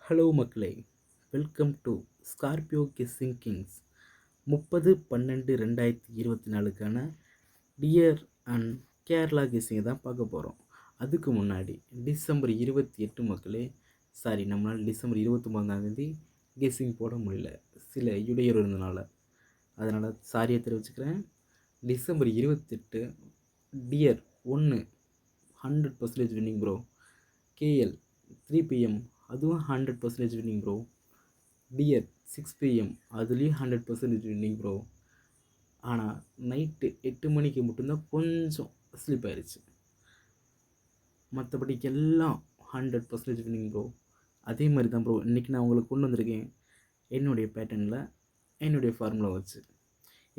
Hello மக்களே, welcome to Scorpio guessing kings. 30/12/2024க்கான dear and Kerala கெஸ்ஸிங்கை தான் பார்க்க போகிறோம். அதுக்கு முன்னாடி டிசம்பர் 28 மக்களே, நம்மளால் டிசம்பர் 29ஆம் கெஸ்ஸிங் போட முடியல, சில இடையூறு இருந்தனால. அதனால் சாரியை தெரிவிச்சுக்கிறேன். December 28 dear 1 100% winning bro. KL 3 PM அதுவும் 100% வின்னிங் ப்ரோ. டியர் 6 PM அதுலேயும் 100% வின்னிங் ப்ரோ. ஆனால் நைட்டு 8 மணிக்கு மட்டும்தான் கொஞ்சம் ஸ்லிப் ஆயிடுச்சு. மற்றபடிக்கு எல்லாம் 100% வின்னிங் ப்ரோ. அதே மாதிரி தான் ப்ரோ இன்றைக்கி நான் உங்களுக்கு கொண்டு வந்திருக்கேன் என்னுடைய பேட்டர்னில், என்னுடைய ஃபார்முலா வச்சு.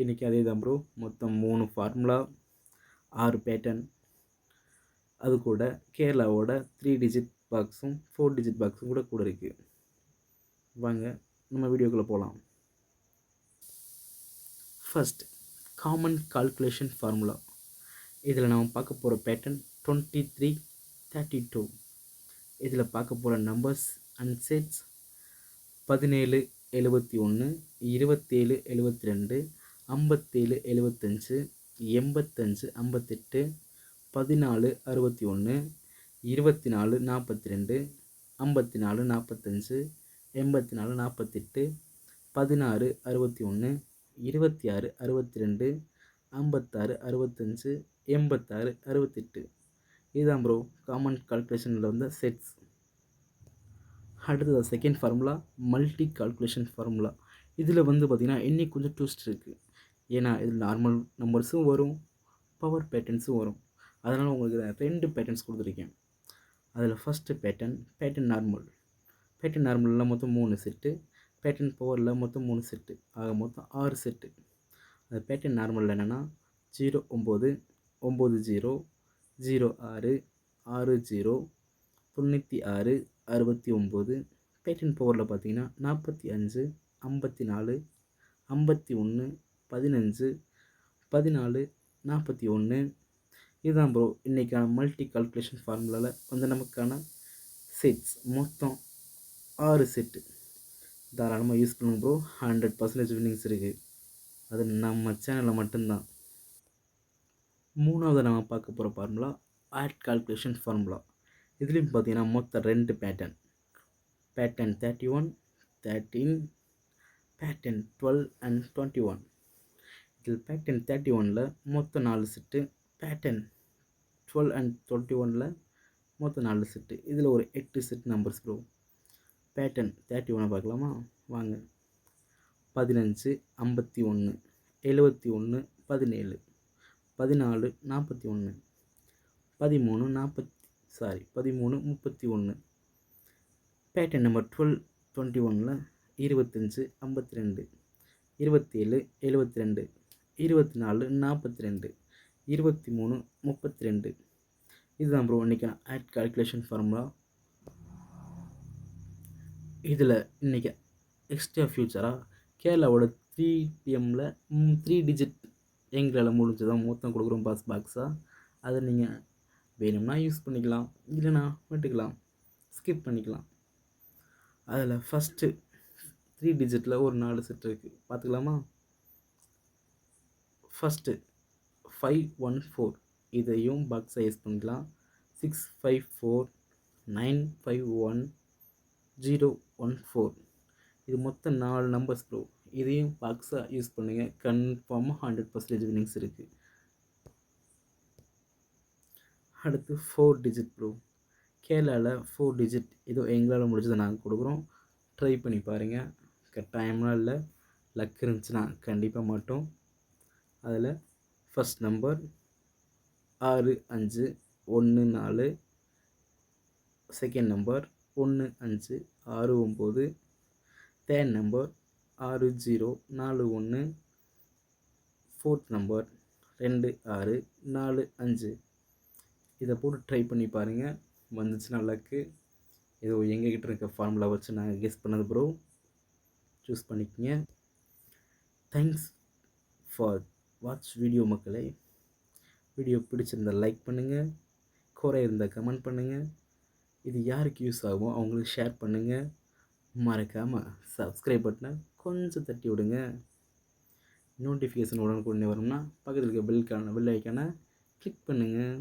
இன்றைக்கி அதே தான் ப்ரோ. மொத்தம் 3 ஃபார்முலா, 6 பேட்டர்ன், அது கூட கேரளாவோட 3 டிஜிட் பாக்ஸும் 4 டிஜிட் பாக்ஸும் கூட இருக்குது. வாங்க நம்ம வீடியோக்குள்ளே போகலாம். First, common calculation formula. இதில் நம்ம பார்க்க போகிற பேட்டர்ன் 2332. இதில் பார்க்க போகிற நம்பர்ஸ் அண்ட் செட்ஸ் 17 71, 27 72, 57 75, 85 58, 14 61, 24 42, 54 45, 84 48, 16 61, 26 62, 56 65, 86 68. இதுதான் ப்ரோ காமன் கால்குலேஷனில் வந்த செட்ஸ். அடுத்தது second formula, multi calculation formula. இதில் பார்த்திங்கன்னா இன்னைக்கு கொஞ்சம் ட்விஸ்ட் இருக்குது. ஏன்னா இதில் நார்மல் நம்பர்ஸும் வரும், பவர் பேட்டர்ன்ஸும் வரும். அதனால் உங்களுக்கு 2 பேட்டர்ன்ஸ் கொடுத்துருக்கேன். அதில் ஃபஸ்ட்டு பேட்டர்ன் நார்மலில் மொத்தம் 3 செட்டு, பேட்டர்ன் பவரில் மொத்தம் 3 செட்டு, ஆக மொத்தம் 6 செட்டு. அது பேட்டர்ன் நார்மலில் என்னென்னா 09 90 06 60 96 69. பேட்டர்ன் பவரில் பார்த்தீங்கன்னா 45 54 51 15 14 41. இதுதான் ப்ரோ இன்றைக்கான மல்டி கால்குலேஷன் ஃபார்முலாவில் நமக்கான செட்ஸ். மொத்தம் 6 செட்டு. தாராளமாக யூஸ் பண்ணுங்க ப்ரோ. 100% வின்னிங்ஸ் இருக்குது. அது நம்ம சேனலில் மட்டும்தான். மூணாவது நம்ம பார்க்க போகிற ஃபார்முலா ஆட் கால்குலேஷன் ஃபார்முலா. இதுலேயும் பார்த்தீங்கன்னா மொத்தம் 2 பேட்டர்ன் 31 13, பேட்டர்ன் 12 and 21. இதில் பேட்டர்ன் 31ல் மொத்தம் 4 செட்டு, பேட்டர்ன் 12 and 21ல் மொத்தம் 4 செட்டு. இதில் ஒரு 8 செட் நம்பர்ஸ் ப்ரோ. பேட்டர்ன் 31 பார்க்கலாமா வாங்க. 15 51, 71 17, 14 41, 13 31. Pattern number 12 21ல் 25 52, 27 72, 24 42, 23 32. இதுதான் ப்ரோ இன்றைக்கி ஆட் கால்குலேஷன் ஃபார்முலா. இதில் இன்றைக்கி எக்ஸ்ட்ரா ஃபியூச்சராக கேரளாவோட 3 PMல் 3 டிஜிட் எங்களால் முடிஞ்சதான் மொத்தம் கொடுக்குறோம் பாக்ஸாக. அதை நீங்கள் வேணும்னா யூஸ் பண்ணிக்கலாம், இல்லைனா விட்டுக்கலாம், ஸ்கிப் பண்ணிக்கலாம். அதில் ஃபஸ்ட்டு 3 டிஜிட்டில் ஒரு 4 செட் இருக்குது, பார்த்துக்கலாமா. ஃபஸ்ட்டு 514, இதையும் பாக்ஸை யூஸ் பண்ணிக்கலாம். 654 951 014. இது மொத்தம் 4 நம்பர்ஸ் ப்ரோ. இதையும் பாக்ஸாக யூஸ் பண்ணுங்கள், கன்ஃபார்மாக 100% வின்னிங்ஸ் இருக்குது. அடுத்து 4 டிஜிட் ப்ரோ. கேரளாவில் 4 டிஜிட் ஏதோ எங்களால் முடிஞ்சதை நாங்கள் கொடுக்குறோம். ட்ரை பண்ணி பாருங்கள். கட்டாயம்லாம் இல்லை, லக் இருந்துச்சுன்னா கண்டிப்பாக மாட்டோம். அதில் first number 6514, second number 1569, third number 6041, fourth number 2645. இதை போட்டு ட்ரை பண்ணி பாருங்கள். வந்துச்சுன்னா லக்கு. ஏதோ எங்ககிட்ட இருக்க ஃபார்முலா வச்சு நாங்கள் கெஸ் பண்ணது ப்ரோ. சூஸ் பண்ணிக்கோங்க. தேங்க்ஸ் ஃபார் வாட்ச் வீடியோ மக்களே. வீடியோ பிடிச்சிருந்தால் லைக் பண்ணுங்கள், குறை இருந்தால் கமெண்ட் பண்ணுங்கள். இது யாருக்கு யூஸ் ஆகும் அவங்களுக்கு ஷேர் பண்ணுங்கள். மறக்காமல் சப்ஸ்கிரைப் பட்டனை கொஞ்சம் தட்டி விடுங்க. நோட்டிஃபிகேஷன் உடனுக்குடனே வரும்னா பக்கத்தில் இருக்க பெல் ஐக்கானை கிளிக் பண்ணுங்கள்.